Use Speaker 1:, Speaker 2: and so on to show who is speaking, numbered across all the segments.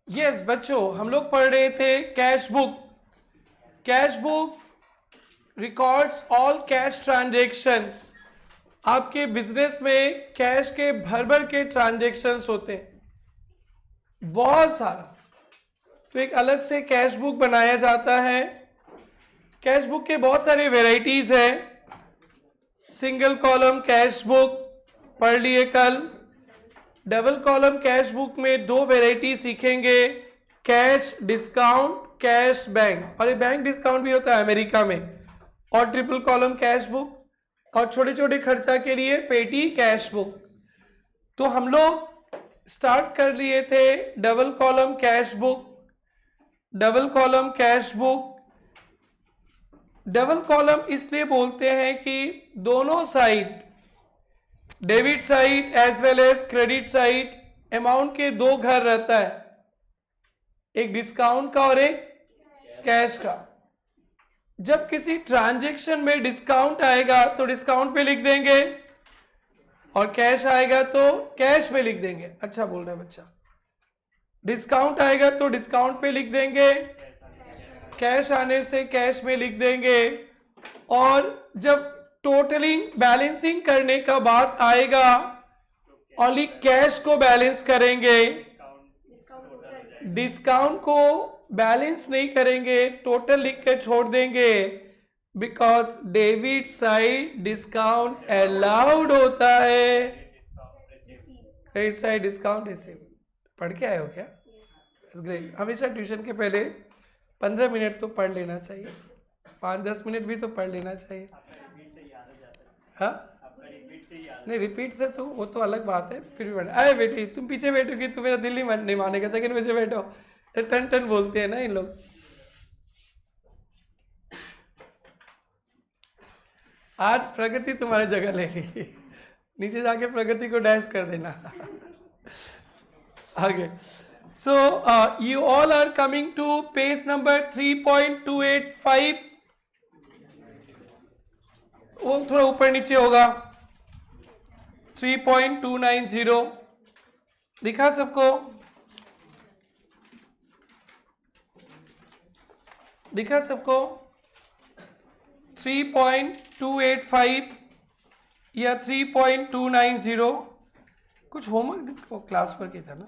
Speaker 1: Yes बच्चों, हम लोग पढ़ रहे थे cash book. Cash book records all cash transactions. आपके बिजनेस में कैश के भर भर के ट्रांजेक्शंस होते हैं, बहुत सारा। तो एक अलग से कैश बुक बनाया जाता है। कैश बुक के बहुत सारे वेराइटीज हैं। सिंगल कॉलम कैश बुक पढ़ लिए कल। डबल कॉलम कैश बुक में दो वेराइटी सीखेंगे, कैश डिस्काउंट, कैश बैंक। और ये बैंक डिस्काउंट भी होता है अमेरिका में। और ट्रिपल कॉलम कैश बुक, और छोटे छोटे खर्चा के लिए पेटी कैश बुक। तो हम लोग स्टार्ट कर लिए थे double column cash book. Double column cash book, double column इसलिए बोलते हैं कि दोनों side, debit side as well as credit side, amount के दो घर रहता है, एक डिस्काउंट का और एक कैश का। जब किसी ट्रांजैक्शन में डिस्काउंट आएगा तो डिस्काउंट पे लिख देंगे, और कैश आएगा तो कैश पे लिख देंगे। अच्छा बोल रहा है बच्चा। डिस्काउंट आएगा तो डिस्काउंट पे लिख देंगे, कैश आने से कैश में लिख देंगे। और जब टोटलिंग बैलेंसिंग करने का बात आएगा, ओनली कैश को बैलेंस करेंगे, डिस्काउंट को बैलेंस नहीं करेंगे, टोटल लिख के छोड़ देंगे। Because debit side discount allowed होता है, क्रेडिट साइड डिस्काउंट रिसीव। पढ़ के आए हो क्या? ग्रेट। हमेशा ट्यूशन के पहले 15 मिनट तो पढ़ लेना चाहिए, 5-10 मिनट भी तो पढ़ लेना चाहिए। हाँ नहीं, रिपीट से तो वो तो अलग बात है। फिर भी पढ़। अरे बेटी तुम पीछे बैठोगी तो मेरा दिल नहीं मानेगा। सेकंड में से बैठो, टन टन बोलते हैं ना इन लोग। आज प्रगति तुम्हारी जगह लेगी, नीचे जाके प्रगति को डैश कर देना। आगे। So you all are coming to page number 3.285. वो थोड़ा ऊपर नीचे होगा। 3.290 दिखा सबको? दिखा सबको? 3.285 या 3.290? कुछ होमवर्क क्लास पर किया था ना?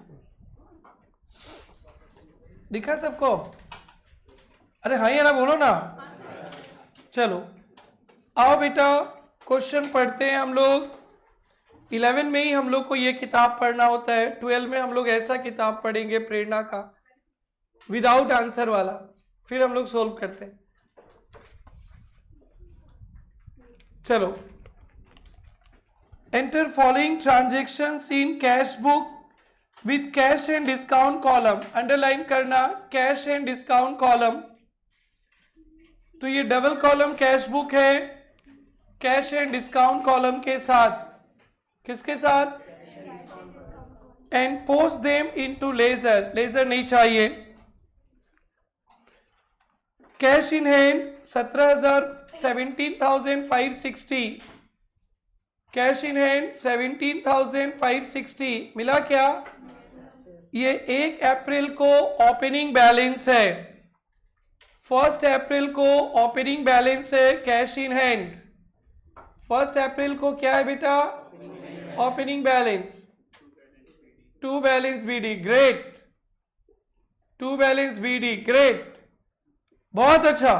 Speaker 1: दिखा सबको? अरे हाँ या ना बोलो ना। चलो आओ बेटा, क्वेश्चन पढ़ते हैं हम लोग। 11 में ही हम लोग को ये किताब पढ़ना होता है। 12 में हम लोग ऐसा किताब पढ़ेंगे प्रेरणा का, विदाउट आंसर वाला, फिर हम लोग सोल्व करते हैं। चलो, enter following transactions in cash book with cash and discount column. Underline करना कैश एंड डिस्काउंट कॉलम। तो ये डबल कॉलम कैश बुक है, कैश एंड डिस्काउंट कॉलम के साथ। किसके साथ? And post them into ledger. Ledger नहीं चाहिए। Cash in hand 17,560। Cash in hand 17,560 मिला क्या? ये 1 अप्रैल को ओपनिंग बैलेंस है। 1 अप्रैल को ओपनिंग बैलेंस है कैश इन हैंड। 1 अप्रैल को क्या है बेटा? Opening balance. 2 balance BD, great. 2 balance BD, great, बहुत अच्छा।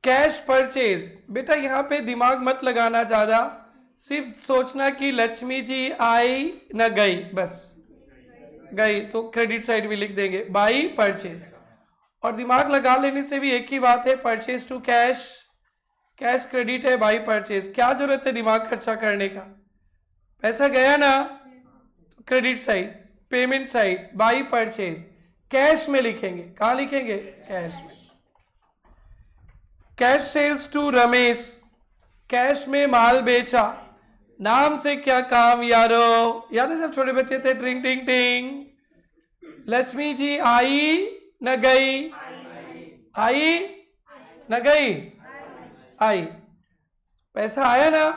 Speaker 1: कैश परचेज, बेटा यहां पे दिमाग मत लगाना ज्यादा, सिर्फ सोचना कि लक्ष्मी जी आई न गई, बस गई तो क्रेडिट साइड भी लिख देंगे, बाई परचेज। और दिमाग लगा लेने से भी एक ही बात है, purchase to cash, cash credit है, बाई परचेज। क्या जरूरत है दिमाग खर्चा करने का? पैसा गया ना तो credit side, payment side, by purchase, cash में लिखेंगे। कहां लिखेंगे? कैश में। Cash sales to Ramesh, cash में माल बेचा। नाम से क्या काम यारो? याद है सब छोटे बच्चे थे, ट्रिंग टिंग टिंग। लक्ष्मी जी आई न गई? आई न गई? आई। पैसा आया ना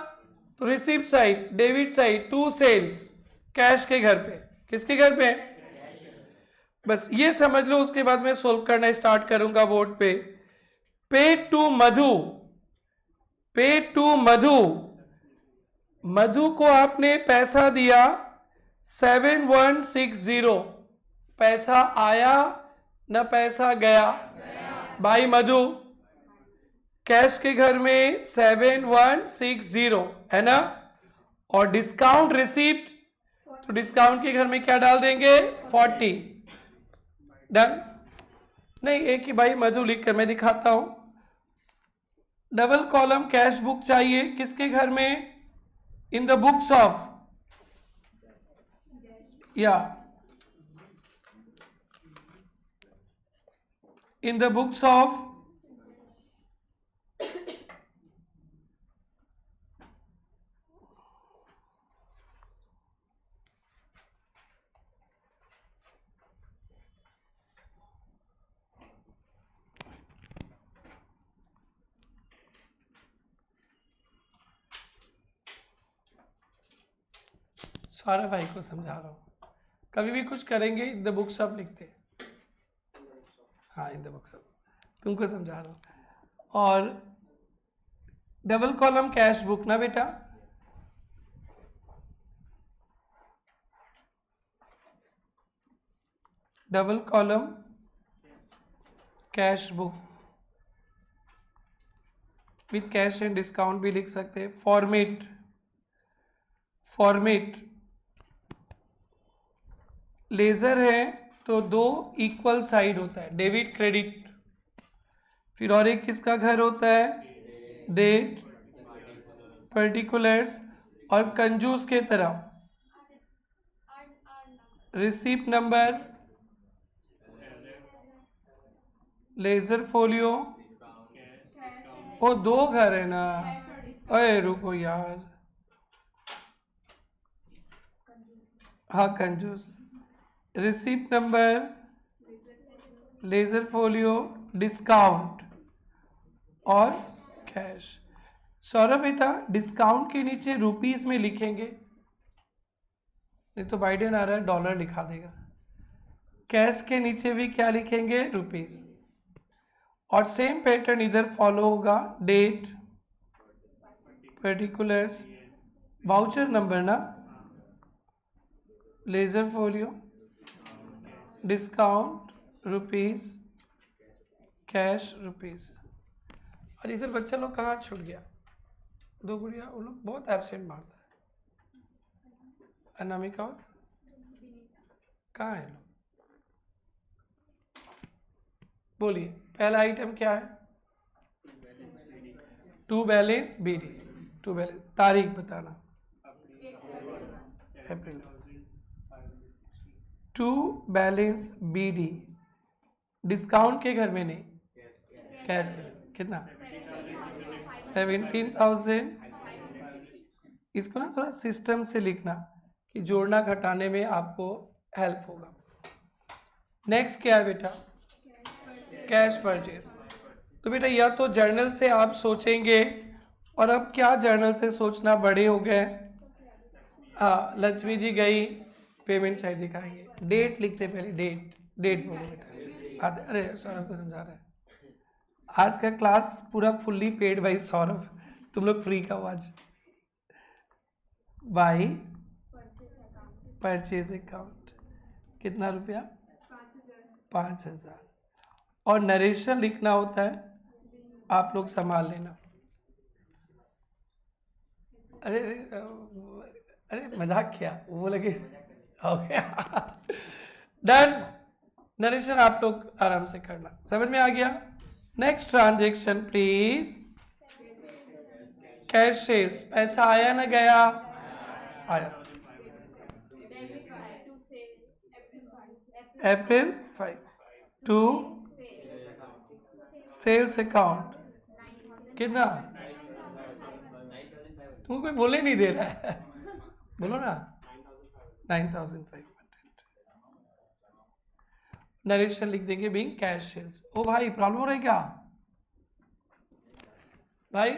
Speaker 1: तो receipt side, debit side, to sales, cash के घर पे। किसके घर पे? बस ये समझ लो, उसके बाद मैं सोल्व करना स्टार्ट करूंगा बोर्ड पे। Paid to Madhu, paid to Madhu, Madhu को आपने पैसा दिया 7160, पैसा आया न पैसा गया? भाई मधु, कैश के घर में 7160 है ना, और डिस्काउंट रिसीप्ट, तो डिस्काउंट के घर में क्या डाल देंगे? 40। डन? नहीं, एक ही भाई मधु लिख कर मैं दिखाता हूं। डबल कॉलम कैश बुक चाहिए किसके घर में? इन द बुक्स ऑफ, या इन द बुक्स ऑफ सारा भाई को समझा रहा हूं, कभी भी कुछ करेंगे इन द बुक्स ऑफ लिखते हैं। हाँ, इन द बुक्स ऑफ, तुमको समझा रहा हूं। और डबल कॉलम कैश बुक ना बेटा, double column cash book with cash and discount भी लिख सकते हैं। फॉर्मेट, फॉर्मेट लेजर है तो दो इक्वल साइड होता है, डेबिट क्रेडिट। फिर और एक किसका घर होता है? डेट, पर्टिकुलर्स, और कंजूस के तरह रिसीप्ट नंबर, लेजर फोलियो। वो दो घर है ना, अरे रुको यार, हाँ कंजूस, receipt number, ledger folio, discount और कैश। सौरभ बेटा, डिस्काउंट के नीचे रुपीस में लिखेंगे, नहीं तो बाइडेन आ रहा है डॉलर लिखा देगा। कैश के नीचे भी क्या लिखेंगे? रुपीस। और सेम पैटर्न इधर फॉलो होगा, डेट, पर्टिकुलर्स, वाउचर नंबर ना, ledger folio, discount, rupees, cash, rupees. और इधर बच्चा लोग कहाँ छूट गया? दो गुड़िया, वो लोग बहुत एब्सेंट मारता है। अनामिका और कहाँ है लोग? बोलिए, पहला आइटम क्या है? To balance BD, to balance, तारीख बताना, April. To balance BD, discount के घर में नहीं, कैश में। कितना? 17,000। इसको ना थोड़ा सिस्टम से लिखना कि जोड़ना घटाने में आपको हेल्प होगा। नेक्स्ट क्या है बेटा? Cash purchase. तो बेटा या तो जर्नल से आप सोचेंगे, और अब क्या जर्नल से सोचना, बड़े हो गए। हाँ, लक्ष्मी जी गई, पेमेंट साइड दिखाएंगे, डेट लिखते पहले, डेट, डेट बोलो बेटा। अरे सौरभ को समझा रहे हैं, आज का क्लास पूरा फुल्ली पेड बाई सौरभ, तुम लोग फ्री का हो आज। बाई परचेज अकाउंट, कितना रुपया? 5,000। और नरेशन लिखना होता है, आप लोग संभाल लेना। अरे अरे मजाक किया, वो लगे हो गया। डन, नरेशन आप लोग आराम से करना, समझ में आ गया? Next transaction please. Cash sales, पैसा आया ना गया? आया। अप्रैल 5 टू सेल्स अकाउंट, कितना? तुमको कोई बोले नहीं दे रहा है, बोलो ना। 9,500। नरेशन लिख देंगे बीइंग कैश सेल्स। ओ भाई, प्रॉब्लम हो रहा है क्या भाई?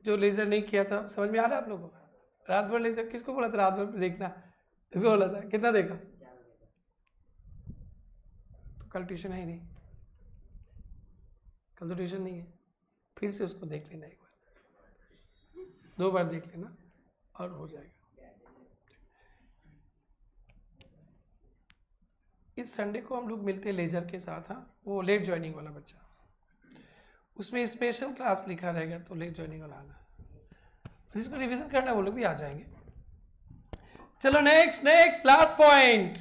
Speaker 1: जो लेजर नहीं किया था, समझ में आ रहा है आप लोगों को? रात भर लेजर किसको बोला था? रात भर देखना, बोला था, कितना देखा? कल ट्यूशन है ही नहीं, कल तो ट्यूशन नहीं है, फिर से उसको देख लेना, एक बार 2 बार देख लेना और हो जाएगा। इस संडे को हम लोग मिलते हैं लेजर के साथ। हाँ, वो लेट ज्वाइनिंग वाला बच्चा, उसमें स्पेशल क्लास लिखा रहेगा, तो लेट ज्वाइनिंग वाला आना, जिसको रिवीजन करना है वो लोग भी आ जाएंगे। चलो next next last point,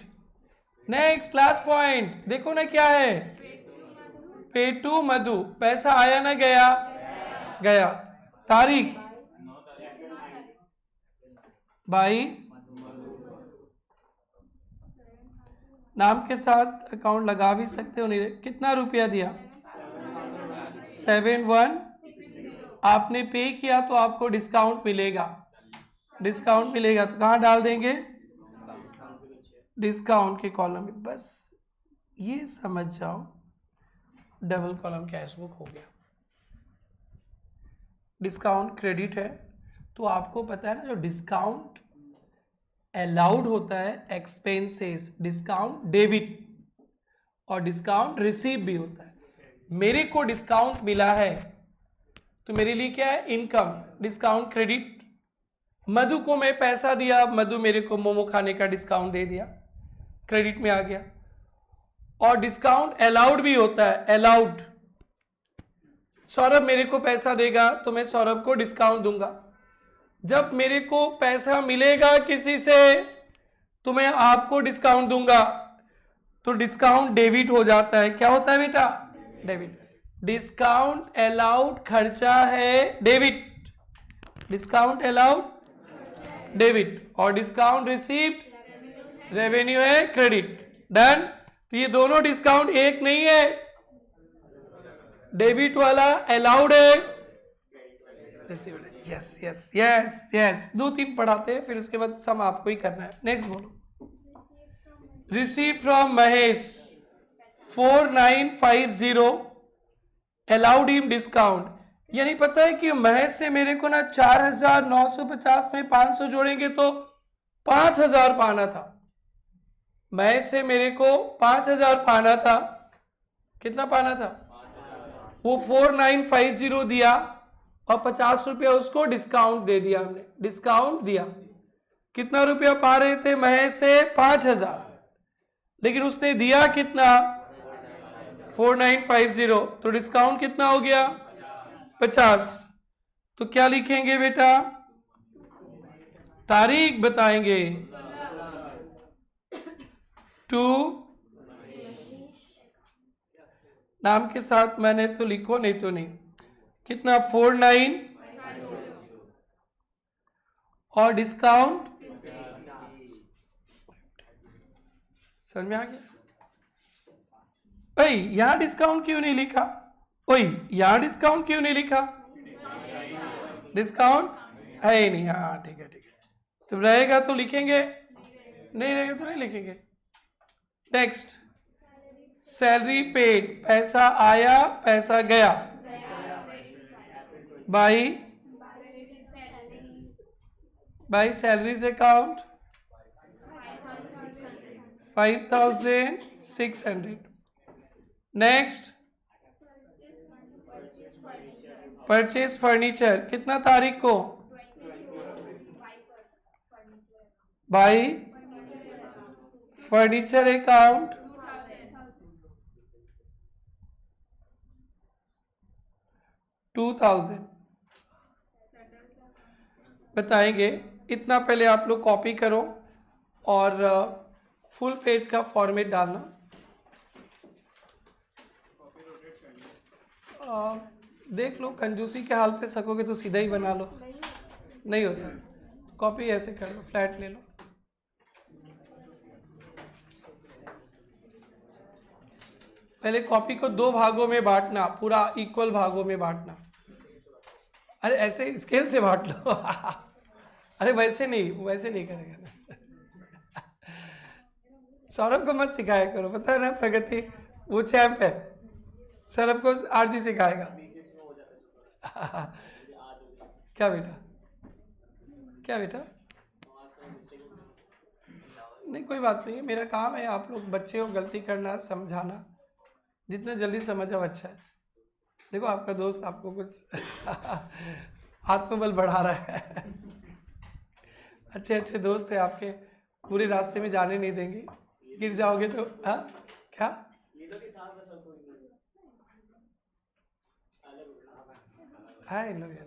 Speaker 1: next last point देखो ना क्या है, पेटू मधु, पैसा आया ना गया? गया। तारीख? भाई नाम के साथ अकाउंट लगा भी सकते हो, नहीं? कितना रुपया दिया? 71। आपने पे किया तो आपको डिस्काउंट मिलेगा, डिस्काउंट मिलेगा तो कहाँ डाल देंगे? डिस्काउंट के कॉलम में। बस ये समझ जाओ, डबल कॉलम कैश बुक हो गया। डिस्काउंट क्रेडिट है, तो आपको पता है ना, जो डिस्काउंट अलाउड होता है एक्सपेंसेस, डिस्काउंट डेबिट और डिस्काउंट रिसीव भी होता है। मेरे को डिस्काउंट मिला है तो मेरे लिए क्या है? Income, discount credit. मधु को मैं पैसा दिया, मधु मेरे को मोमो खाने का डिस्काउंट दे दिया, क्रेडिट में आ गया। और डिस्काउंट अलाउड भी होता है, अलाउड। सौरभ मेरे को पैसा देगा तो मैं सौरभ को डिस्काउंट दूंगा। जब मेरे को पैसा मिलेगा किसी से तो मैं आपको डिस्काउंट दूंगा, तो डिस्काउंट डेबिट हो जाता है। क्या होता है बेटा? डेबिट। डिस्काउंट अलाउड खर्चा है डेबिट, डिस्काउंट अलाउड डेबिट, और डिस्काउंट रिसीव्ड रेवेन्यू है क्रेडिट। डन। तो ये दोनों डिस्काउंट एक नहीं है, डेबिट वाला अलाउड है, यस यस यस यस। 2-3 पढ़ाते हैं, फिर उसके बाद सम आपको ही करना है। नेक्स्ट बोलो। Receive from Mahesh 4950 allowed him discount. यानी पता है कि महेश से मेरे को ना 4950 में 500 जोड़ेंगे तो 5000 पाना था। महेश से मेरे को 5000 पाना था। कितना पाना था? वो 4950 दिया और 50 रुपया उसको डिस्काउंट दे दिया हमने, डिस्काउंट दिया। कितना रुपया पा रहे थे महेश से? 5000, लेकिन उसने दिया कितना? 4950, तो डिस्काउंट कितना हो गया? 50। तो क्या लिखेंगे बेटा? तारीख बताएंगे। 2 नाम के साथ मैंने तो लिखो, नहीं तो नहीं। कितना? 49 और डिस्काउंट समझ में आ गया? भाई यहां डिस्काउंट क्यों नहीं लिखा? ओए यहां डिस्काउंट क्यों नहीं लिखा? डिस्काउंट है ही नहीं। हाँ ठीक है ठीक है, तो रहेगा तो लिखेंगे, नहीं रहेगा तो नहीं लिखेंगे। नेक्स्ट, सैलरी पेड, पैसा आया पैसा गया। By salaries account 5600। Next, purchase furniture, कितना तारीख को? By furniture account 2000। बताएंगे। इतना पहले आप लोग कॉपी करो और फुल पेज का फॉर्मेट डालना। देख लो, कंजूसी के हाल पे सकोगे तो सीधा ही बना लो, नहीं होता कॉपी ऐसे कर लो, फ्लैट ले लो। पहले कॉपी को 2 भागों में बांटना, पूरा इक्वल भागों में बांटना। अरे ऐसे स्केल से बांट लो अरे वैसे नहीं करेगा सौरभ को मत सिखाया करो, पता है ना, प्रगति वो चैंप है, सौरभ को आरजी सिखाएगा क्या बेटा? क्या बेटा? नहीं कोई बात नहीं, मेरा काम है, आप लोग बच्चे हो, गलती करना, समझाना, जितना जल्दी समझ आओ अच्छा है। देखो आपका दोस्त आपको कुछ आत्मबल बढ़ा रहा है। अच्छे अच्छे दोस्त है आपके, पूरे रास्ते में जाने नहीं देंगे, गिर जाओगे तो। हाँ क्या? हाँ इन लोग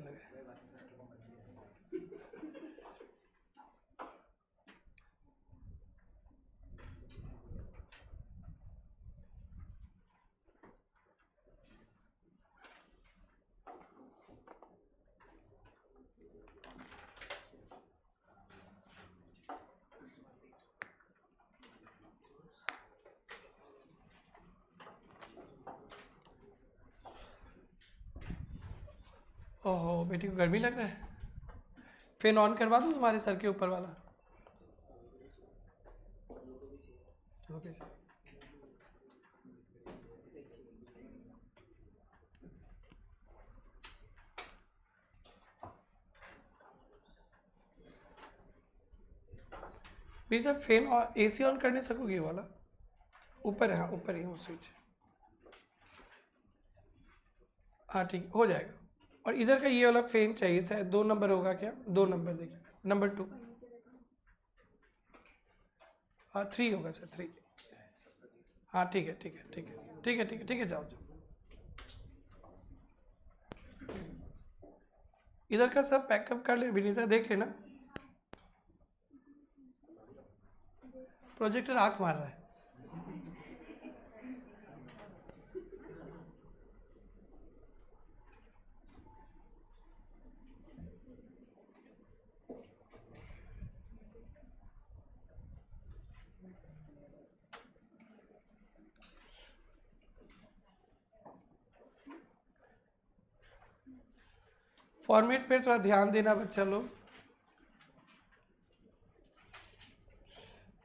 Speaker 1: ओहो बेटी को गर्मी लग रहा है, फैन ऑन करवा दूँ तुम्हारे सर के ऊपर वाला? ओके। बेटा फैन और एसी ऑन कर नहीं सकोगे ये वाला? ऊपर है, हाँ ऊपर ही है वो स्विच। हाँ ठीक हो जाएगा। और इधर का ये वाला फैन चाहिए शायद, 2 नंबर होगा क्या? 2 नंबर देखिए, नंबर 2। हाँ 3 होगा सर, 3। हाँ ठीक है ठीक है ठीक है ठीक है ठीक है ठीक है, जाओ जाओ। इधर का सब पैकअप कर ले विनीता, देख लेना। प्रोजेक्टर आंख मार रहा है। फॉर्मेट पे थोड़ा ध्यान देना बच्चा लोग।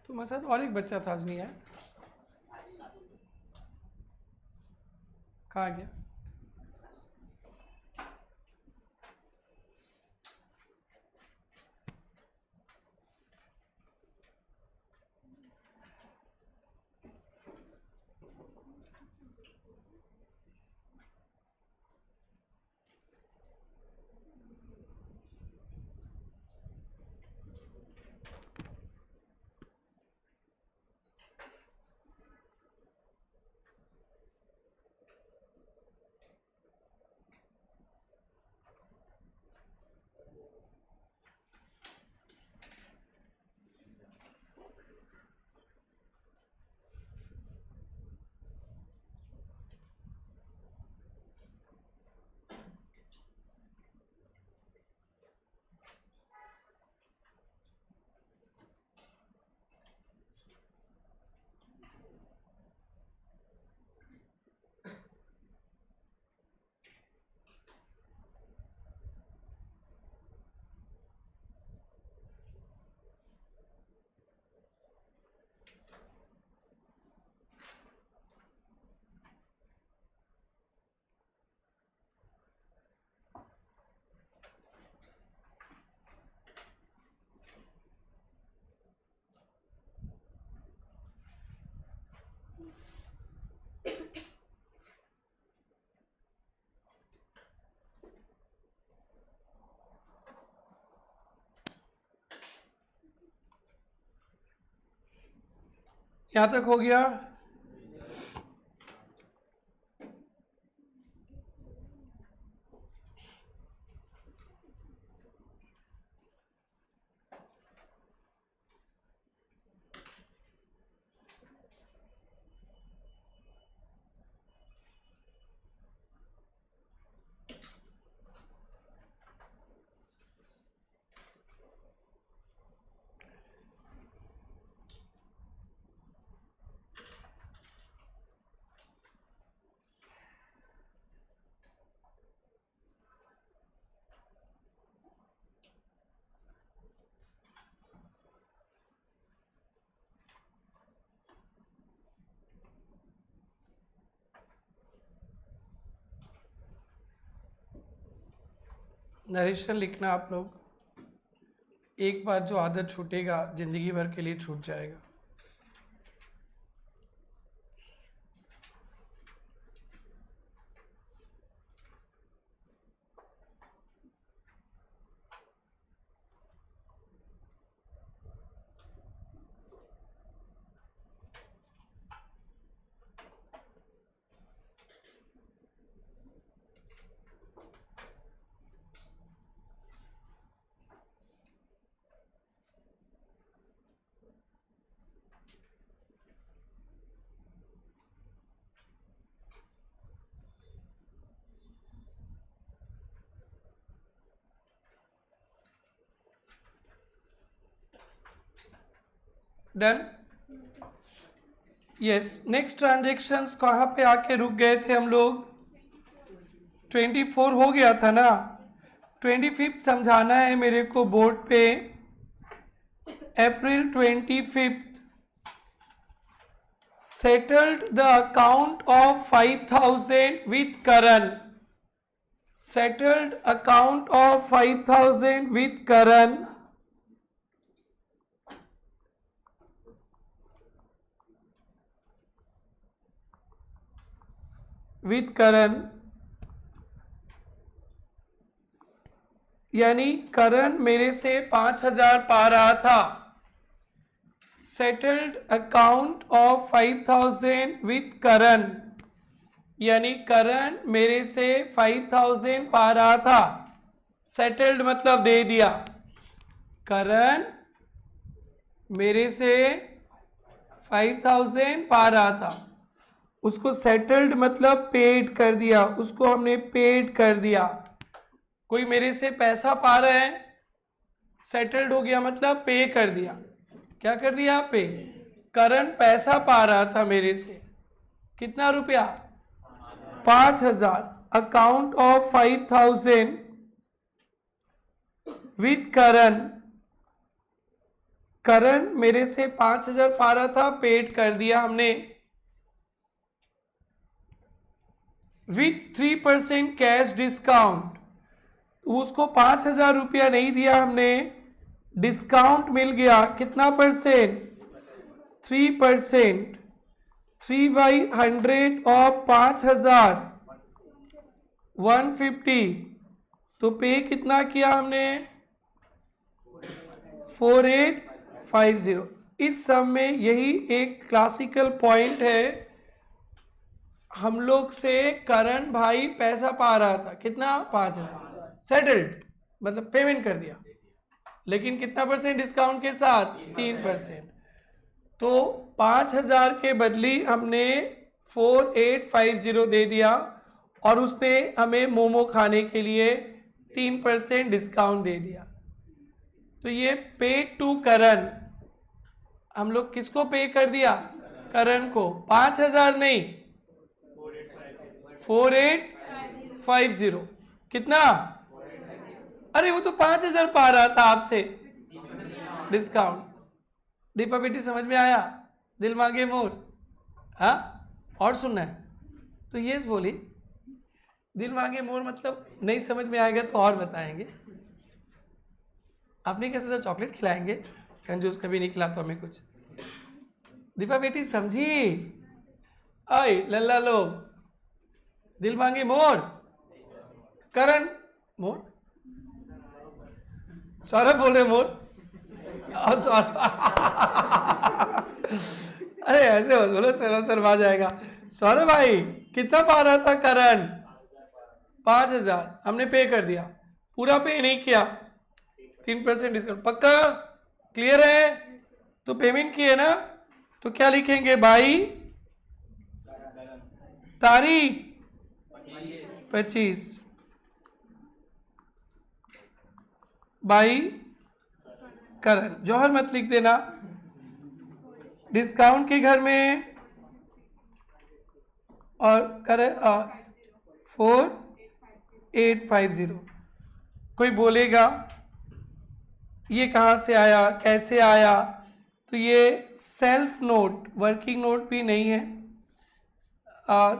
Speaker 1: तुम्हारे साथ और एक बच्चा था आज नहीं है, कहाँ गया? यहाँ तक हो गया। नरेशन लिखना आप लोग, एक बार जो आदत छूटेगा जिंदगी भर के लिए छूट जाएगा। डन। यस, नेक्स्ट ट्रांजेक्शन्स कहाँ पे आके रुक गए थे हम लोग? 24 हो गया था ना, 25 समझाना है मेरे को बोर्ड पे। अप्रैल 25 settled the account of 5,000 with Karan. Settled account of 5,000 with Karan. With Karan, यानी करण मेरे से 5,000 पा रहा था। सेटल्ड अकाउंट ऑफ 5,000 विथ करण, यानी करण मेरे से 5,000 पा रहा था। सेटल्ड मतलब दे दिया। करण मेरे से 5,000 पा रहा था, उसको सेटल्ड मतलब पेड कर दिया, उसको हमने पेड कर दिया। कोई मेरे से पैसा पा रहा है, सेटल्ड हो गया मतलब पे कर दिया। क्या कर दिया? पे। करण पैसा पा रहा था मेरे से, कितना रुपया? 5,000। अकाउंट ऑफ 5,000 विथ करण, करण मेरे से 5,000 पा रहा था, पेड कर दिया हमने। विथ 3% कैश डिस्काउंट, उसको 5,000 रुपया नहीं दिया हमने, डिस्काउंट मिल गया। कितना परसेंट? 3%। 3/100 ऑफ 5,000 150। तो पे कितना किया हमने? 4850। इस सब में यही एक क्लासिकल पॉइंट है। हम लोग से करण भाई पैसा पा रहा था, कितना? 5,000। सेटल्ड मतलब पेमेंट कर दिया, लेकिन कितना परसेंट डिस्काउंट के साथ? 3%। तो 5,000 के बदली हमने 4850 दे दिया, और उसने हमें मोमो खाने के लिए 3% डिस्काउंट दे दिया। तो ये पे टू करण, हम लोग किसको पे कर दिया? करण को। 5,000 नहीं, 4850। कितना? अरे वो तो 5,000 पा रहा था आपसे, डिस्काउंट। दीपा बेटी समझ में आया? दिल मांगे मोर। हाँ, और सुनना है तो ये बोली, दिल मांगे मोर मतलब नहीं समझ में आएगा तो और बताएंगे। आपने कैसे सोचा चॉकलेट खिलाएंगे? कंजूस कभी नहीं खिलाता हमें कुछ। दीपा बेटी समझी? आई लल्ला लोग, दिल मांगे मोर, करण मोर, सौरभ बोल रहे मोर, और सौरभ अरे ऐसे बोलो, सौरभ शर्मा जाएगा। सौरभ भाई कितना पा रहा था करण? 5,000। हमने पे कर दिया, पूरा पे नहीं किया, 3% डिस्काउंट। पक्का? क्लियर है? तो पेमेंट किए ना, तो क्या लिखेंगे भाई? तारीख 25 बाई करण। जौहर मत लिख देना, डिस्काउंट के घर में, और करण 4850। कोई बोलेगा ये कहाँ से आया, कैसे आया? तो ये सेल्फ नोट, वर्किंग नोट भी नहीं है।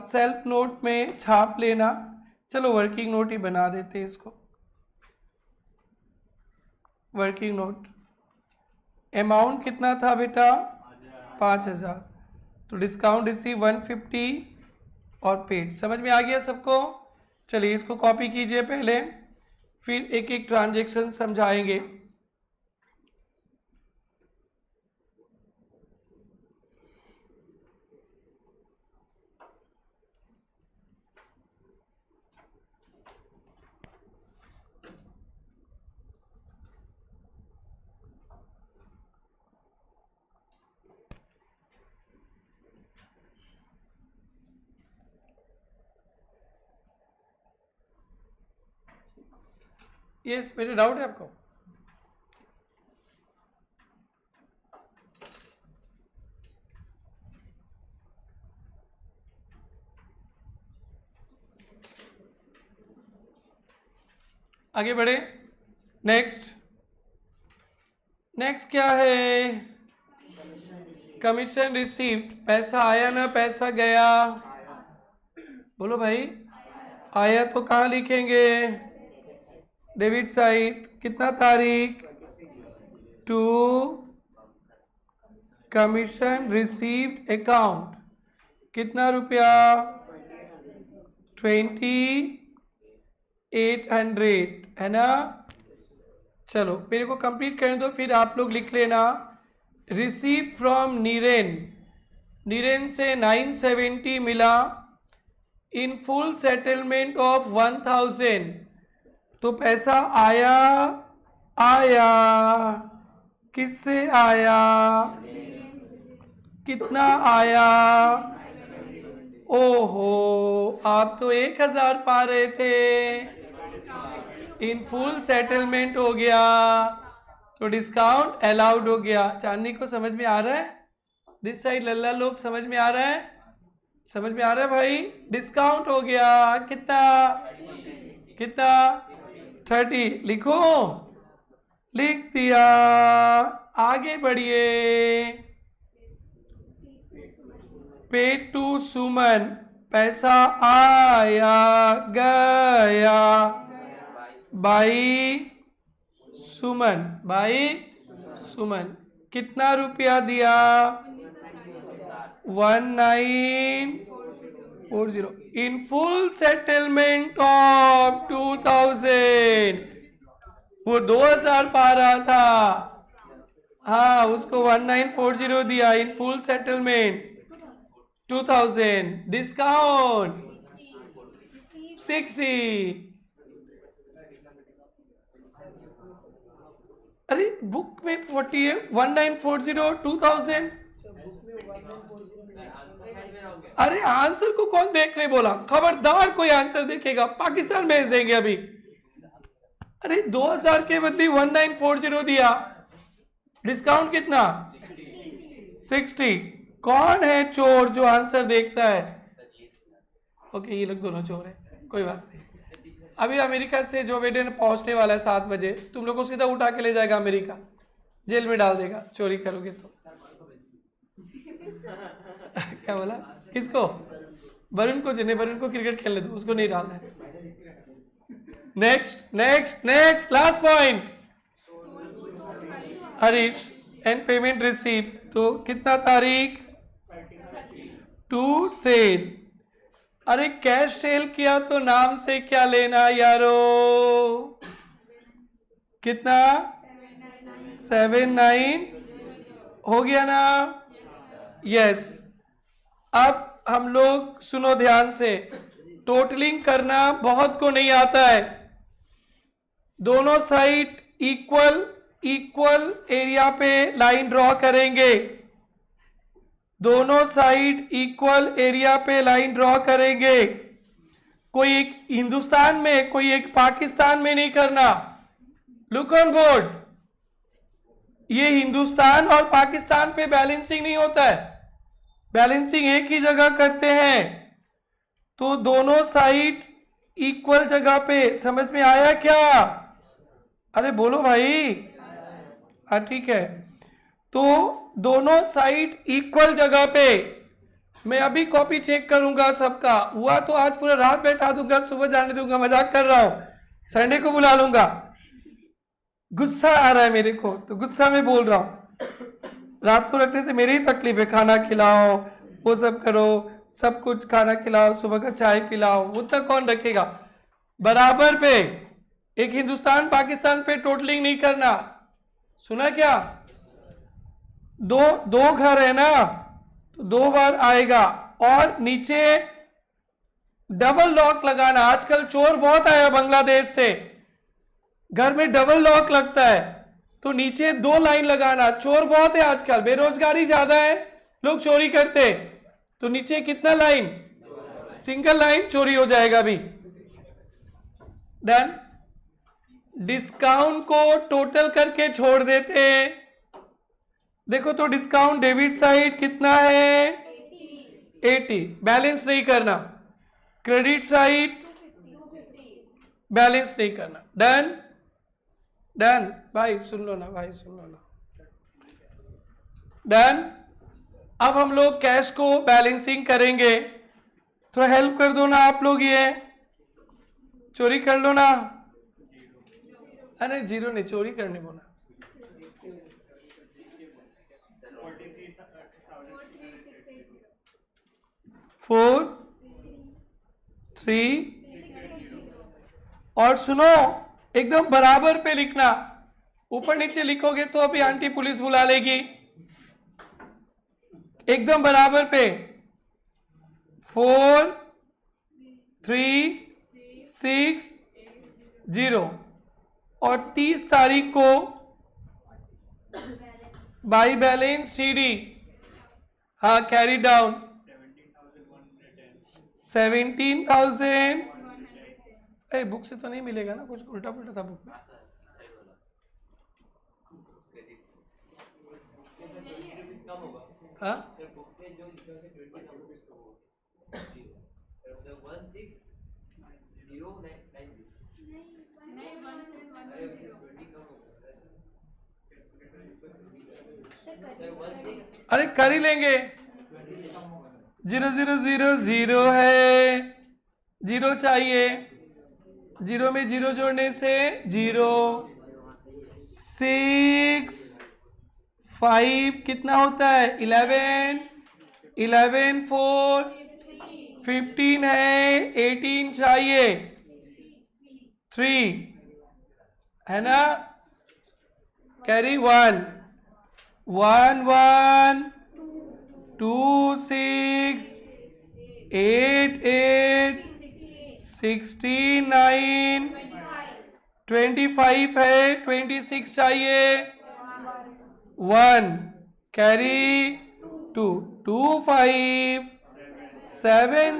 Speaker 1: सेल्फ नोट में छाप लेना। चलो वर्किंग नोट ही बना देते हैं इसको। Working note. अमाउंट कितना था बेटा? 5,000। तो डिस्काउंट रिसीव 150 और पेड। समझ में आ गया सबको? चलिए इसको कॉपी कीजिए पहले, फिर एक एक ट्रांजेक्शन समझाएंगे। यस, मेरे डाउट है आपको? आगे बढ़े। नेक्स्ट क्या है? कमीशन रिसीव्ड, पैसा आया ना पैसा गया? बोलो भाई, आया तो कहाँ लिखेंगे? Debit side. कितना तारीख? To commission received account. कितना रुपया? 2800 है ना? चलो मेरे को कंप्लीट करने दो, फिर आप लोग लिख लेना। रिसीव फ्रॉम नीरेन, नीरेन से 970 मिला इन फुल सेटलमेंट ऑफ 1000। तो पैसा आया किससे आया? कितना आया? ओहो, आप तो 1000 पा रहे थे, इन फुल सेटलमेंट हो गया तो डिस्काउंट अलाउड हो गया। चांदनी को समझ में आ रहा है? दिस साइड लल्ला लोग समझ में आ रहा है? समझ में आ रहा है भाई? डिस्काउंट हो गया। कितना? 30 लिखो। लिख दिया। आगे बढ़िए। पे टू सुमन, पैसा आया गया बाई सुमन। कितना रुपया दिया? 1940 इन फुल सेटलमेंट ऑफ 2000। वो 2000 पा रहा था, हाँ, उसको 1940 दिया इन फुल सेटलमेंट 2000। डिस्काउंट 60। अरे बुक में 40 है, 1940 2000। अरे आंसर को कौन देखने बोला? खबरदार कोई आंसर देखेगा पाकिस्तान भेज देंगे अभी। अरे 2000 के बदले 1940 दिया, डिस्काउंट कितना? 60। कौन है चोर जो आंसर देखता है? ओके, ये लोग दोनों चोर हैं, कोई बात नहीं। अभी अमेरिका से जो बिडेन पहुंचने वाला है 7 बजे, तुम लोग को सीधा उठा के ले जाएगा अमेरिका, जेल में डाल देगा चोरी करोगे तो। क्या बोला? किसको? वरुण को। जिन्हें वरुण को क्रिकेट खेलने दो, उसको नहीं डालना है। Next last point. Harish and payment receive. तो कितना तारीख? 2 सेल। अरे कैश सेल किया तो नाम से क्या लेना यारो? कितना? 79 हो गया ना? यस। अब हम लोग सुनो ध्यान से, टोटलिंग करना बहुत को नहीं आता है। दोनों साइड इक्वल एरिया पे लाइन ड्रॉ करेंगे। दोनों साइड इक्वल एरिया पे लाइन ड्रॉ करेंगे। कोई एक हिंदुस्तान में, कोई एक पाकिस्तान में नहीं करना। लुक ऑन बोर्ड, ये हिंदुस्तान और पाकिस्तान पे बैलेंसिंग नहीं होता है, बैलेंसिंग एक ही जगह करते हैं। तो दोनों साइड इक्वल जगह पे। समझ में आया क्या? अरे बोलो भाई। हाँ ठीक है। तो दोनों साइड इक्वल जगह पे। मैं अभी कॉपी चेक करूंगा सबका, हुआ तो आज पूरा रात बैठा दूंगा, सुबह जाने दूंगा, मजाक कर रहा हूं। संडे को बुला लूंगा। गुस्सा आ रहा है मेरे को तो गुस्सा में बोल रहा हूं। रात को रखने से मेरी ही तकलीफ है। खाना खिलाओ, वो सब करो, सब कुछ खाना खिलाओ, सुबह का चाय पिलाओ, वो तक कौन रखेगा? बराबर पे। एक हिंदुस्तान पाकिस्तान पे टोटलिंग नहीं करना। सुना क्या? दो घर है ना, तो 2 बार आएगा। और नीचे डबल लॉक लगाना। आजकल चोर बहुत आया बांग्लादेश से, घर में डबल लॉक लगता है, तो नीचे 2 लाइन लगाना। चोर बहुत है आजकल, बेरोजगारी ज्यादा है, लोग चोरी करते, तो नीचे कितना लाइन? सिंगल लाइन, चोरी हो जाएगा अभी। डन। डिस्काउंट को टोटल करके छोड़ देते हैं। देखो तो डिस्काउंट डेबिट साइड कितना है? 80। बैलेंस नहीं करना। क्रेडिट साइड बैलेंस नहीं करना। डन डन भाई सुन लो ना, भाई सुन लो ना, डन। अब हम लोग कैश को बैलेंसिंग करेंगे, थोड़ा हेल्प कर दो ना आप लोग, ये चोरी कर लो ना। अरे जीरो नहीं, चोरी करने को ना। 4 3 और सुनो एकदम बराबर पे लिखना, ऊपर नीचे लिखोगे तो अभी आंटी पुलिस बुला लेगी। एकदम बराबर पे 4 3 6 0 और 30 तारीख को बाई बैलेंस सीडी, हाँ कैरी डाउन 17,000। बुक से तो नहीं मिलेगा ना, कुछ उल्टा पुल्टा था बुक में। हाँ अरे कर ही लेंगे। 0 है, 0 चाहिए, 0 में 0 जोड़ने से 0 6 5 कितना होता है 11 4 15 है, 18 चाहिए, 3 है ना, कैरी 1 2 6 8 16 9 25 है, 26 चाहिए, 1 कैरी 2 2 5 7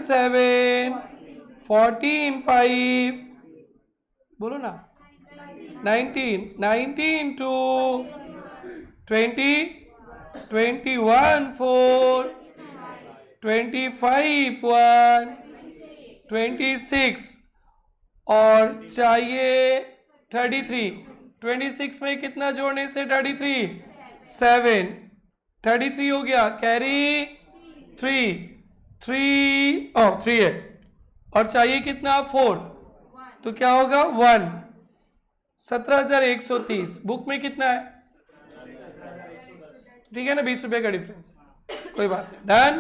Speaker 1: 14 5 बोलो ना 19 2 20 21 4 25 1 26 और चाहिए 33। 26 में कितना जोड़ने से 33 7 33 हो गया, कैरी 3 है और चाहिए कितना 4, तो क्या होगा 1 17,130। बुक में कितना है, ठीक है ना, 20 रुपए का डिफरेंस, कोई बात नहीं, डन।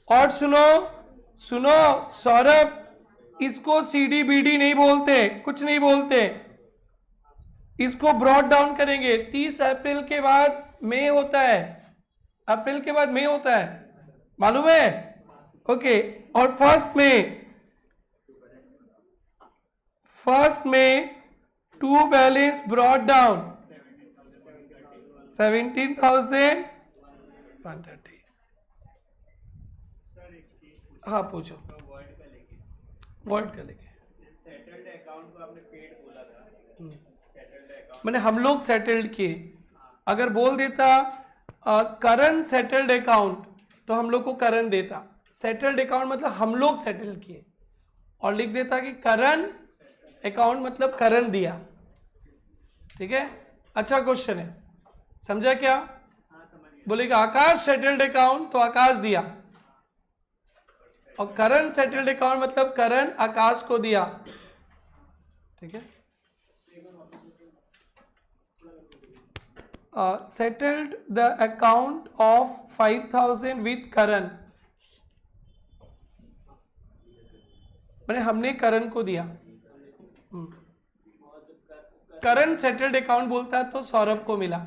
Speaker 1: और सुनो सौरभ, इसको सीडी बीडी नहीं बोलते, कुछ नहीं बोलते, इसको ब्रॉड डाउन करेंगे। 30 अप्रैल के बाद मई होता है, अप्रैल के बाद मई होता है, मालूम है, ओके। और फर्स्ट में टू बैलेंस ब्रॉड डाउन 17,130। हाँ पूछो। वर्ड का लेके
Speaker 2: सेटल्ड अकाउंट को आपने पेड बोला था, सेटल्ड अकाउंट
Speaker 1: मैंने हम लोग सेटल्ड किए, अगर बोल देता करंट सेटल्ड अकाउंट तो हम लोग को करंट देता, सेटल्ड अकाउंट मतलब हम लोग सेटल किए, और लिख देता कि करंट अकाउंट मतलब करंट दिया, ठीक है। अच्छा क्वेश्चन है, समझा क्या? बोलेगा आकाश सेटल्ड अकाउंट तो आकाश दिया, और करंट सेटल्ड अकाउंट मतलब करंट आकाश को दिया, ठीक है। Settled the account of 5,000 with Karan, मैंने हमने करण को दिया। करण सेटल्ड अकाउंट बोलता है तो सौरभ को मिला,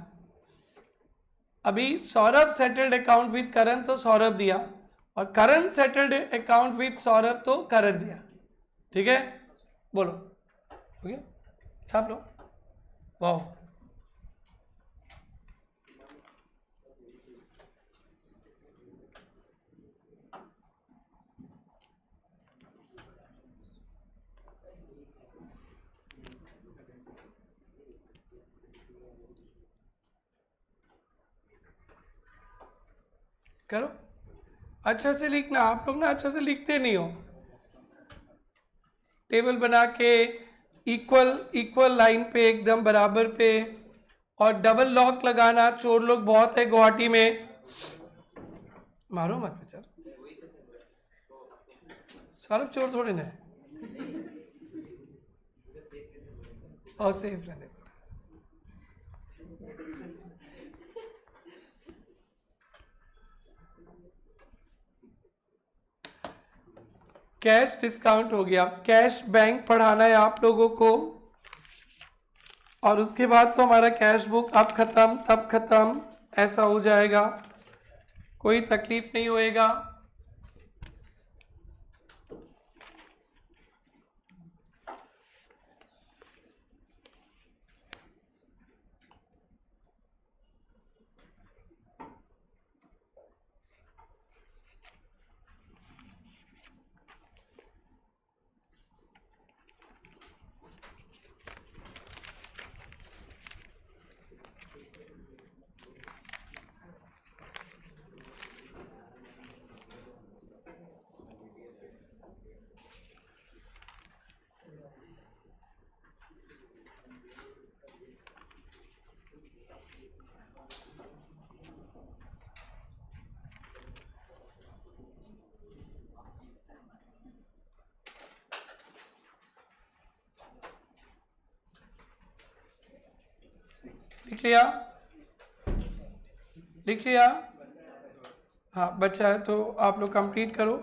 Speaker 1: अभी सौरभ सेटल्ड अकाउंट विथ करण तो सौरभ दिया, और करण सेटल्ड अकाउंट विथ सौरभ तो करण दिया, ठीक है। बोलो हो गया, छाप लो, वाह। करो अच्छा से लिखना, आप लोग ना अच्छा से लिखते नहीं हो, टेबल बना के इक्वल लाइन पे, एकदम बराबर पे। और डबल लॉक लगाना, चोर लोग बहुत है गुवाहाटी में। मारो मत बेचारा, सारे चोर थोड़े ना है। और सेफ रहने को। कैश डिस्काउंट हो गया, कैश बैंक पढ़ाना है आप लोगों को। और उसके बाद तो हमारा कैश बुक अब खत्म तब खत्म, ऐसा हो जाएगा, कोई तकलीफ नहीं होएगा। लिख लिया, लिख लिया। हाँ बच्चा है तो आप लोग कंप्लीट करो।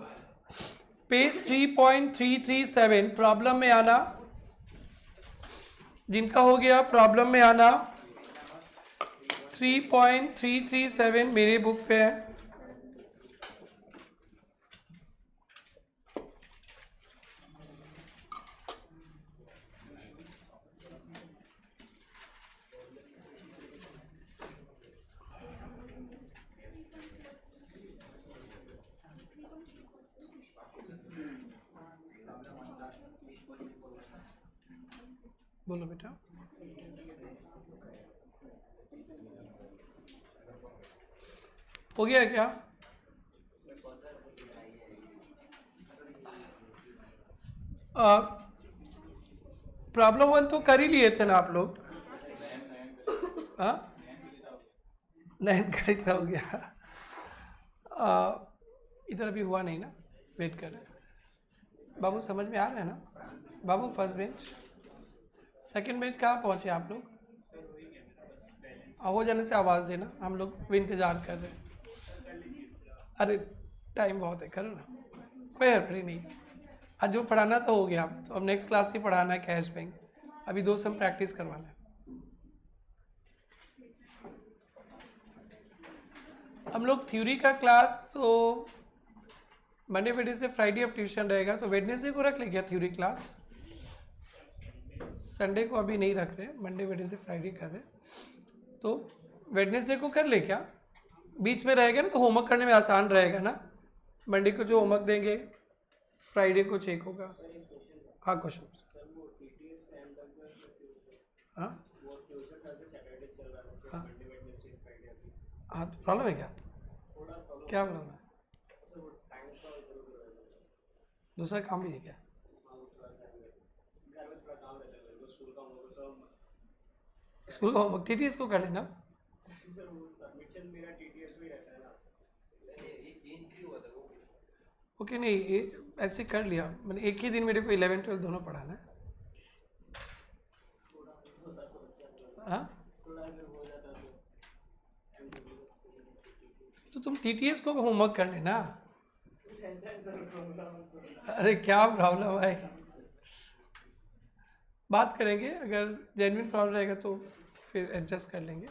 Speaker 1: पेज 3.337 प्रॉब्लम में आना, जिनका हो गया प्रॉब्लम में आना। 3.337 मेरे बुक पे है। बोलो बेटा। हो गया क्या? प्रॉब्लम 1 तो कर ही लिए थे ना आप लोग? हाँ, 9 का हो गया। इधर अभी हुआ नहीं ना, वेट कर रहे हैं। बाबू समझ में आ रहा है ना? बाबू फर्स्ट बेंच, सेकंड बेंच कहाँ पहुँचे आप लोग? हो जाने से आवाज़ देना, हम लोग भी इंतज़ार कर रहे हैं। अरे टाइम बहुत है, करो ना, कोई हड़बड़ी नहीं। आज जो पढ़ाना तो हो गया, तो अब नेक्स्ट क्लास से पढ़ाना है कैश बैंक। अभी 2 सम प्रैक्टिस करवाना है। हम लोग थ्योरी का क्लास तो Monday Wednesday Friday of tuition रहेगा, तो वेडनेसडे को रख ले क्या थ्योरी क्लास? संडे को अभी नहीं रख रहे, मंडे वेडनेसडे फ्राइडे कर रहे, तो वेडनेसडे को कर ले क्या? बीच में रहेगा ना, तो होमवर्क करने में आसान रहेगा ना। मंडे को जो होमवर्क देंगे फ्राइडे को चेक होगा। हाँ क्वेश्चन। हाँ हाँ हाँ, तो प्रॉब्लम है क्या? क्या प्रॉब्लम है? दूसरा काम भी है क्या? स्कूल का होमवर्क टीटीएस को कर लेना। ओके, नहीं ये ऐसे कर लिया मैंने, एक ही दिन मेरे को 11 12 दोनों पढ़ाना है। हाँ, तो तुम टीटीएस को होमवर्क कर लेना। अरे क्या प्रॉब्लम है, बात करेंगे, अगर जेन्युइन प्रॉब्लम रहेगा तो फिर एडजस्ट कर लेंगे।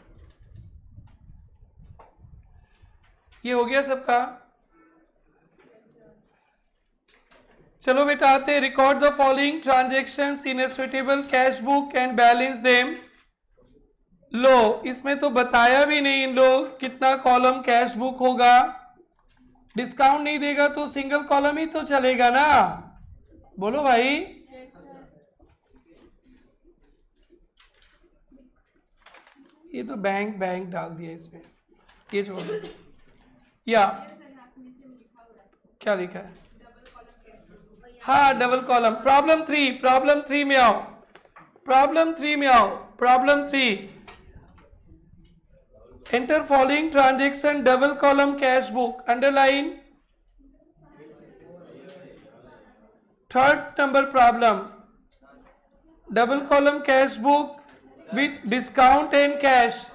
Speaker 1: ये हो गया सबका। चलो बेटा आते हैं। Record the following transactions in a suitable cash book and balance them. लो, इसमें तो बताया भी नहीं इन लोग कितना कॉलम कैश बुक होगा। डिस्काउंट नहीं देगा तो सिंगल कॉलम ही तो चलेगा ना, बोलो भाई। ये तो बैंक डाल दिया इसमें, ये छोड़ दो। या क्या लिखा है? हाँ डबल कॉलम। प्रॉब्लम 3 में आओ। प्रॉब्लम 3 में आओ। Problem 3, enter following transaction, double column cash book, underline. Third number problem, double column cash book with discount and cash.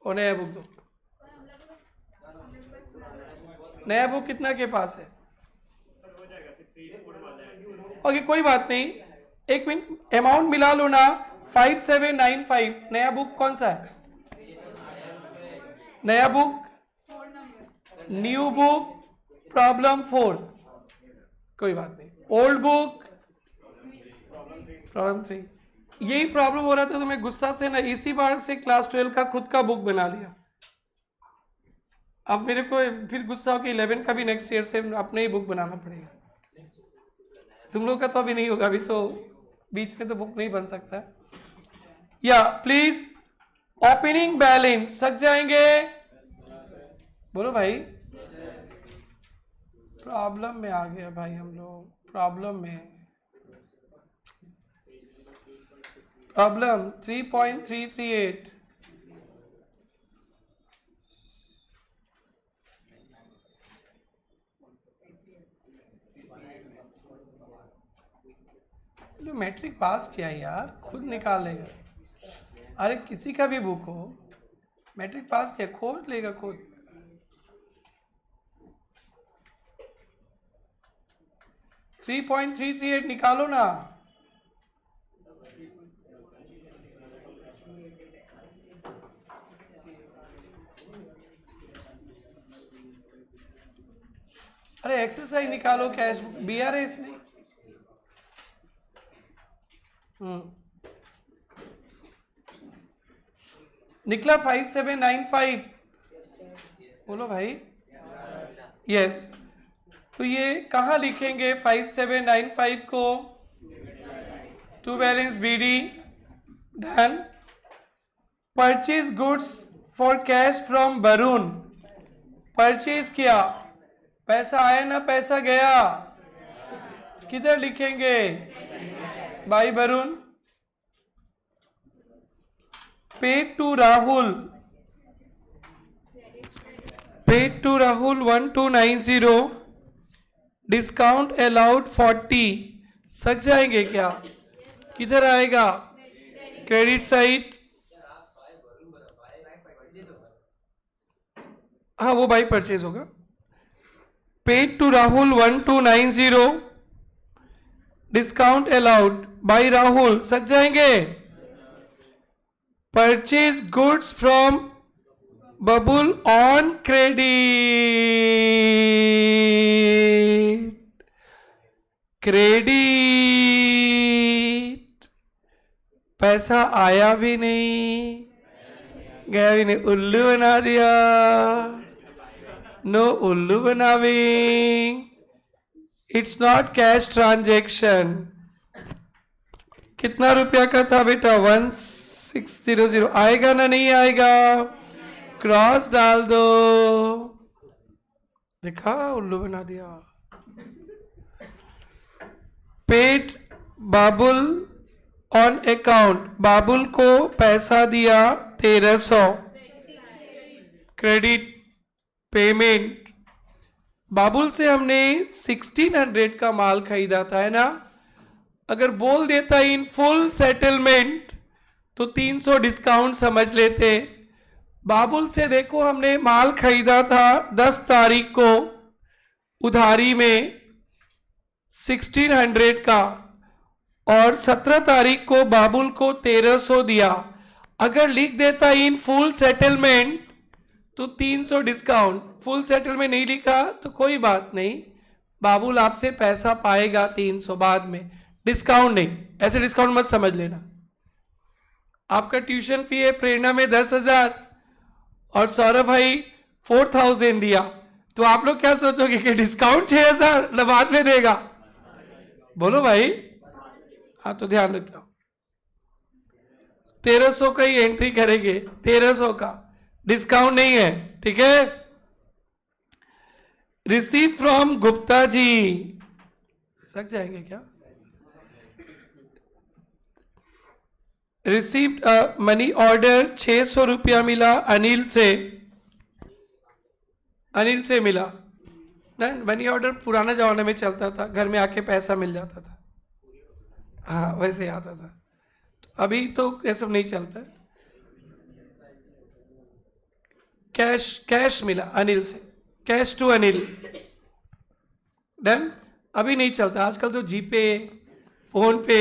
Speaker 1: और नया बुक दो। नया बुक कितना के पास है? ओके कोई बात नहीं, एक मिनट, अमाउंट मिला लो ना। 5795। नया बुक कौन सा है? नया बुक, न्यू बुक, प्रॉब्लम 4, कोई बात नहीं। Old book, problem 3। यही प्रॉब्लम हो रहा था तो मैं गुस्सा से ना इसी बार से क्लास 12 का खुद का बुक बना लिया। अब मेरे को फिर गुस्सा हो कि 11 का भी नेक्स्ट ईयर से अपने ही बुक बनाना पड़ेगा। तुम लोग का तो अभी नहीं होगा, अभी तो बीच में तो बुक नहीं बन सकता। या प्लीज ओपनिंग बैलेंस सक जाएंगे, बोलो भाई। प्रॉब्लम में आ गया भाई हम लोग, प्रॉब्लम में। प्रॉब्लम 3.338। मैट्रिक पास किया यार, खुद निकाल लेगा। अरे किसी का भी बुक हो, मैट्रिक पास किया, खोज लेगा खुद। थ्री 3.338 निकालो ना। अरे एक्सरसाइज निकालो, कैश BRS नहीं। निकला 5795, बोलो भाई। यस, तो ये कहाँ लिखेंगे 5795 को? To balance BD done. Purchase goods for cash from Varun, purchase किया, पैसा आया ना पैसा गया, किधर लिखेंगे? By Varun. Paid to Rahul, paid to Rahul 1290, discount allowed 40, सक जाएंगे क्या? किधर आएगा? Credit side. हाँ वो बाई परचेज होगा। Paid to Rahul 1290, discount allowed by Rahul, सक जाएंगे। Purchase goods from Babul on credit, credit, पैसा आया भी नहीं गया भी नहीं, उल्लू बना दिया। नो उल्लू बनाविंग, इट्स नॉट कैश ट्रांजेक्शन। कितना रुपया का था बेटा? 1600। आएगा ना नहीं आएगा? क्रॉस डाल दो। देखा, उल्लू बना दिया। पेड बाबुल ऑन अकाउंट, बाबुल को पैसा दिया 1300, क्रेडिट पेमेंट। बाबुल से हमने 1600 का माल खरीदा था, है ना? अगर बोल देता इन फुल सेटलमेंट तो 300 डिस्काउंट समझ लेते। बाबुल से देखो हमने माल खरीदा था 10 तारीख को उधारी में 1600 का, और 17 तारीख को बाबुल को 1300 दिया। अगर लिख देता इन फुल सेटलमेंट तो 300 डिस्काउंट, फुल सेटलमेंट नहीं लिखा तो कोई बात नहीं, बाबुल आपसे पैसा पाएगा 300 बाद में, डिस्काउंट नहीं। ऐसे डिस्काउंट मत समझ लेना। आपका ट्यूशन फी है प्रेरणा में 10,000 और सौरभ भाई 4000 दिया, तो आप लोग क्या सोचोगे कि डिस्काउंट 6000 बाद में देगा? बोलो भाई। हाँ तो ध्यान रखना, 1300 का ही एंट्री करेंगे, 1300 का डिस्काउंट नहीं है, ठीक है? रिसीव फ्रॉम गुप्ता जी, सक जाएंगे क्या? रिसीव्ड मनी ऑर्डर 600 रुपया मिला अनिल से मिला ना। मनी ऑर्डर पुराना जमाने में चलता था, घर में आके पैसा मिल जाता था, हाँ वैसे आता था। तो अभी तो ये सब नहीं चलता। कैश मिला अनिल से, कैश टू अनिल, डन। अभी नहीं चलता, आजकल तो जीपे, फोन पे,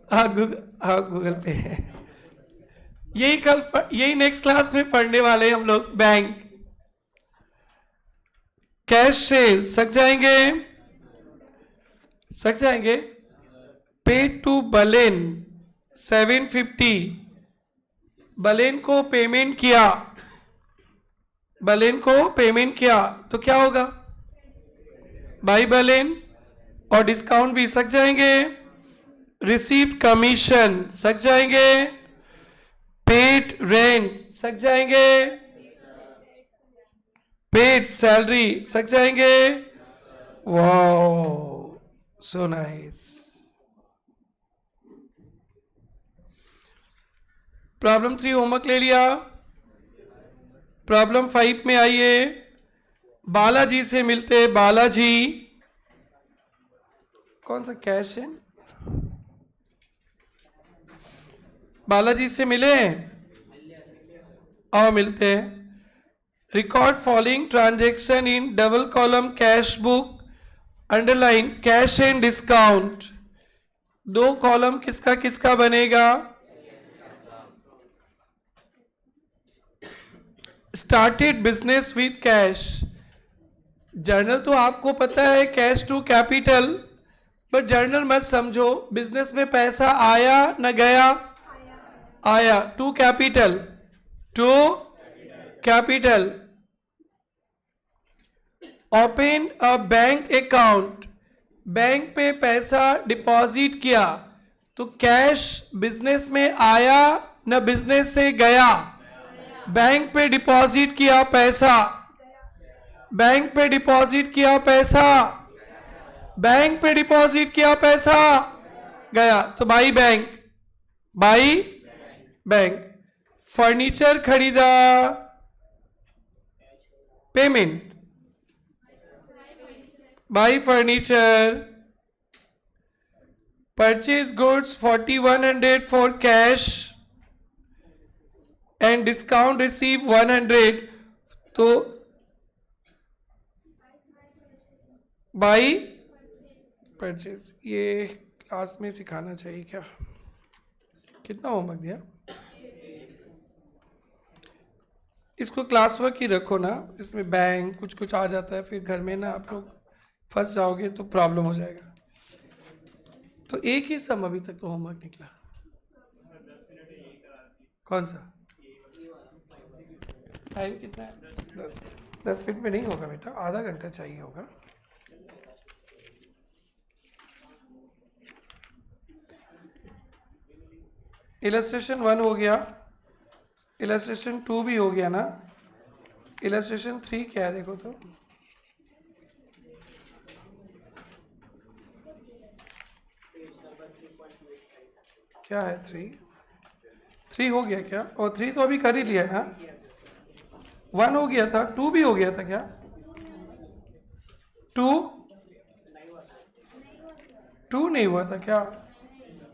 Speaker 1: हाँ गूगल पे है। यही नेक्स्ट क्लास में पढ़ने वाले हम लोग। बैंक कैश सेल सक जाएंगे। पेड टू बलेन 750, बलेन को पेमेंट किया तो क्या होगा? बाई बलेन। और डिस्काउंट भी सक जाएंगे। रिसीव्ड कमीशन सक जाएंगे। पेड रेंट सक जाएंगे। पेड सैलरी सक जाएंगे। Wow, so nice. Problem 3 homework ले लिया। प्रॉब्लम 5 में आइए। बालाजी से मिलते, बालाजी कौन सा कैश है? बालाजी से मिले और मिलते हैं। Record following transaction in double column cash book, underline cash and discount. 2 column किसका बनेगा? Started business with cash. Journal तो आपको पता है, कैश टू कैपिटल, पर जर्नल मत समझो। बिजनेस में पैसा आया न गया? आया। To capital. Open a bank account, bank पे पैसा डिपॉजिट किया, तो कैश बिजनेस में आया न बिजनेस से गया? बैंक पे डिपॉजिट किया पैसा, बैंक पे डिपॉजिट किया पैसा, गया तो बाई बैंक। फर्नीचर खरीदा, payment by furniture. Purchase goods 4100 for cash and discount receive 100, तो बाई परचेज। ये क्लास में सिखाना चाहिए क्या? कितना होमवर्क दिया? इसको क्लास वर्क ही रखो ना, इसमें बैंक कुछ आ जाता है, फिर घर में ना आप लोग फंस जाओगे तो प्रॉब्लम हो जाएगा। तो एक ही सम अभी तक तो होमवर्क निकला। कौन सा? टाइम कितना है? 10 मिनट में नहीं होगा बेटा, आधा घंटा चाहिए होगा। इलस्ट्रेशन 1 हो गया, इलस्ट्रेशन 2 भी हो गया ना। इलस्ट्रेशन 3 क्या है देखो तो। क्या है 3 हो गया क्या? और 3 तो अभी कर ही लिया ना। 1 हो गया था, 2 भी हो गया था क्या? 2 नहीं हुआ था क्या?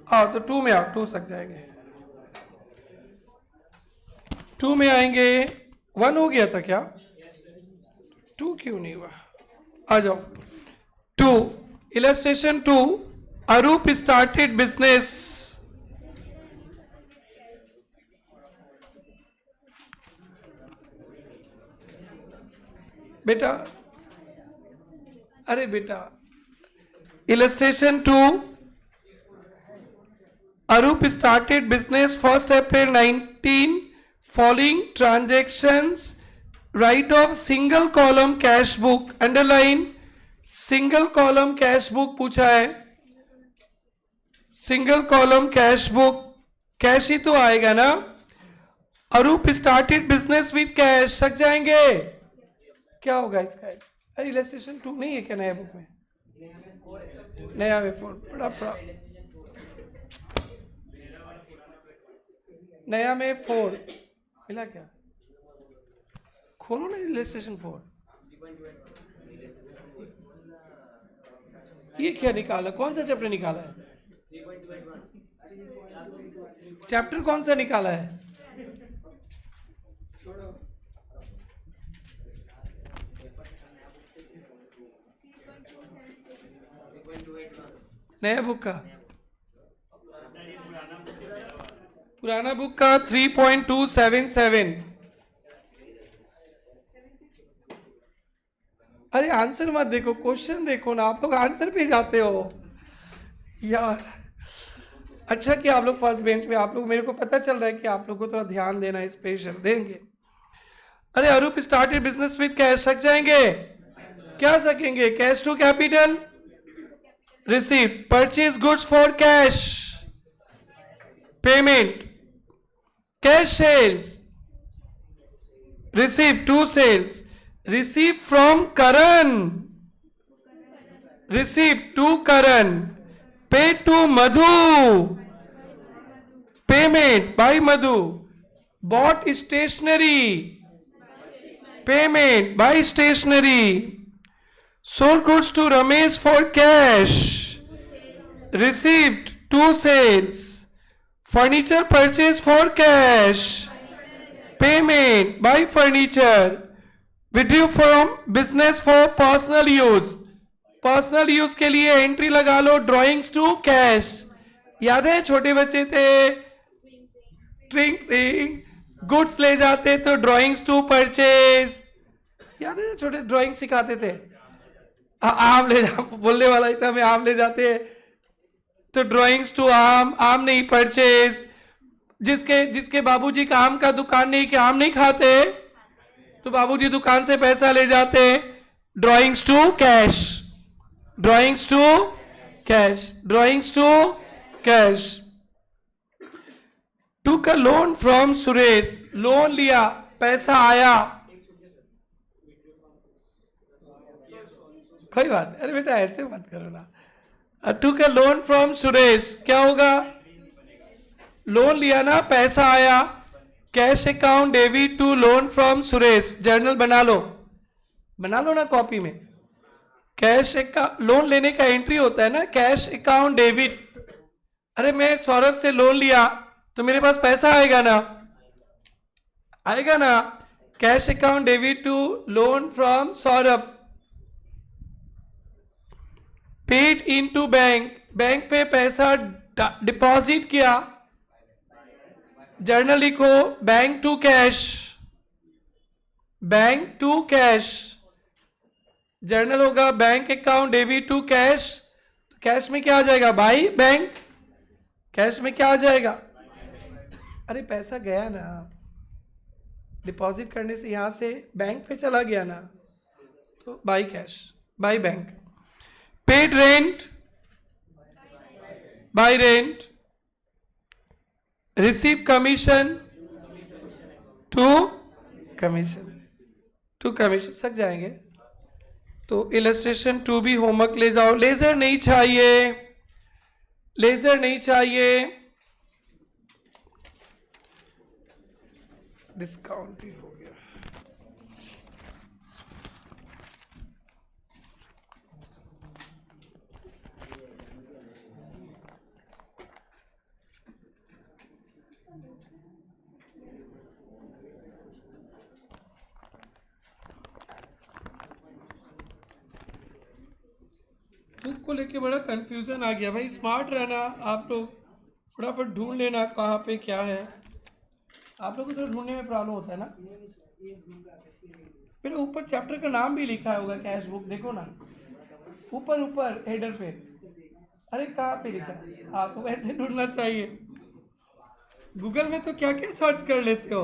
Speaker 1: हाँ तो 2 में आओ, 2 सक जाएंगे। 2 में आएंगे। 1 हो गया था क्या? 2 क्यों नहीं हुआ? आ जाओ। 2 इलस्ट्रेशन 2, अरूप स्टार्टेड बिजनेस। बेटा, अरे बेटा, illustration 2, Arup started business 1 April 19, following transactions, write off single column cash book, underline single column cash book पूछा है। Single column cash book, cash ही तो आएगा ना। Arup started business with cash, सक जाएंगे। क्या होगा इसका? अरे इलस्ट्रेशन 2 नहीं है क्या नया बुक में? नया में 4 बड़ा नया में 4 मिला क्या? खोलो ना इलस्ट्रेशन 4। ये क्या निकाला? कौन सा चैप्टर निकाला है? चैप्टर कौन सा निकाला है? नया बुक का, पुराना बुक का 3.277। अरे आंसर मत देखो, क्वेश्चन देखो ना। आप लोग आंसर पे जाते हो यार। अच्छा कि आप लोग फर्स्ट बेंच पे, आप लोग, मेरे को पता चल रहा है कि आप लोग को थोड़ा ध्यान देना है, स्पेशल देंगे। अरे Arup started business with cash, सक जाएंगे? क्या सकेंगे? Cash to capital, receive, purchase goods for cash, payment, cash sales, receive to sales, receive from Karan, receive to Karan, pay to Madhu, payment by Madhu, bought stationery, payment by stationery, sold goods to Ramesh for cash, received 2 sales, furniture purchased for cash, payment by furniture, withdrew from business for personal use, personal use के लिए entry लगा लो, drawings to cash. याद है छोटे बच्चे थे, ट्रिंग goods ले जाते तो ड्राइंग्स टू परचेज। याद है छोटे ड्राइंग सिखाते थे? आम ले जा, बोलने वाला ही था मैं, आम ले जाते तो ड्राइंग्स टू आम, आम नहीं परचेज। जिसके बाबूजी का आम का दुकान नहीं, कि आम नहीं खाते, तो बाबूजी दुकान से पैसा ले जाते, drawings to cash, drawings to cash, drawings to cash. Took a loan from Suresh, loan लिया, पैसा आया। कोई बात, अरे बेटा ऐसे मत करो ना। टूक अ लोन फ्रॉम सुरेश, क्या होगा? लोन लिया ना, पैसा आया, cash account debit to loan from Suresh. Journal बना लो ना कॉपी में। कैश अकाउंट, लोन लेने का एंट्री होता है ना, कैश अकाउंट डेबिट। अरे मैं सौरभ से लोन लिया तो मेरे पास पैसा आएगा ना, आएगा ना। Cash account debit to loan from Saurabh, paid into bank, bank पे पैसा डिपॉजिट किया। जर्नल लिखो, bank to cash, bank to cash. Journal होगा bank account debit to cash. Cash में क्या आ जाएगा? By bank. कैश में क्या आ जाएगा? अरे पैसा गया ना, डिपॉजिट करने से यहां से बैंक पे चला गया ना, तो by cash, by bank. Paid rent, by rent. Receive commission, to commission, to commission. सक जाएंगे? तो इलस्ट्रेशन 2 भी होमवर्क ले जाओ। लेजर नहीं चाहिए, लेजर नहीं चाहिए। डिस्काउंट भी हो गया। बुक को लेके बड़ा कंफ्यूजन आ गया भाई। स्मार्ट रहना आप लोग, फटाफट ढूंढ लेना कहाँ पे क्या है। आप लोग को तो ढूंढने में प्रॉब्लम होता है ना। फिर ऊपर चैप्टर का नाम भी लिखा होगा, कैश बुक, देखो ना ऊपर ऊपर हेडर पे। अरे कहाँ पे लिखा है? हाँ, तो वैसे ढूंढना चाहिए। गूगल में तो क्या क्या सर्च कर लेते हो।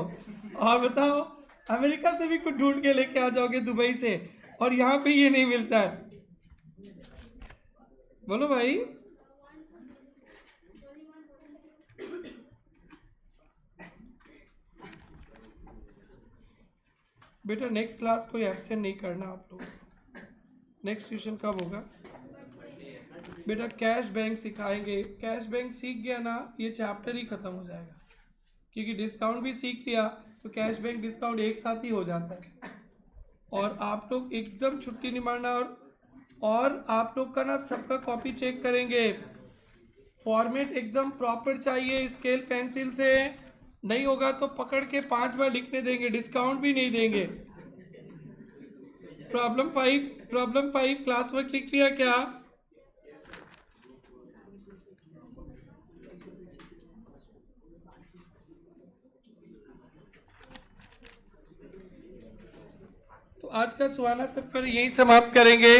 Speaker 1: और बताओ, अमेरिका से भी कुछ ढूंढ के लेके आ जाओगे, दुबई से, और यहाँ पे ये नहीं मिलता है। बोलो भाई। बेटा नेक्स्ट क्लास कोई एब्सेंट नहीं करना आप लोग। नेक्स्ट ट्यूशन कब होगा? बेटा कैश बैंक सिखाएंगे। कैश बैंक सीख गया ना, ये चैप्टर ही खत्म हो जाएगा क्योंकि डिस्काउंट भी सीख लिया तो कैशबैक डिस्काउंट एक साथ ही हो जाता है। और आप लोग एकदम छुट्टी नहीं मारना। और आप लोग का ना सबका कॉपी चेक करेंगे, फॉर्मेट एकदम प्रॉपर चाहिए, स्केल पेंसिल से नहीं होगा तो पकड़ के 5 बार लिखने देंगे, डिस्काउंट भी नहीं देंगे। प्रॉब्लम 5 क्लास वर्क लिख लिया क्या? तो आज का सुहाना सफर यहीं समाप्त करेंगे।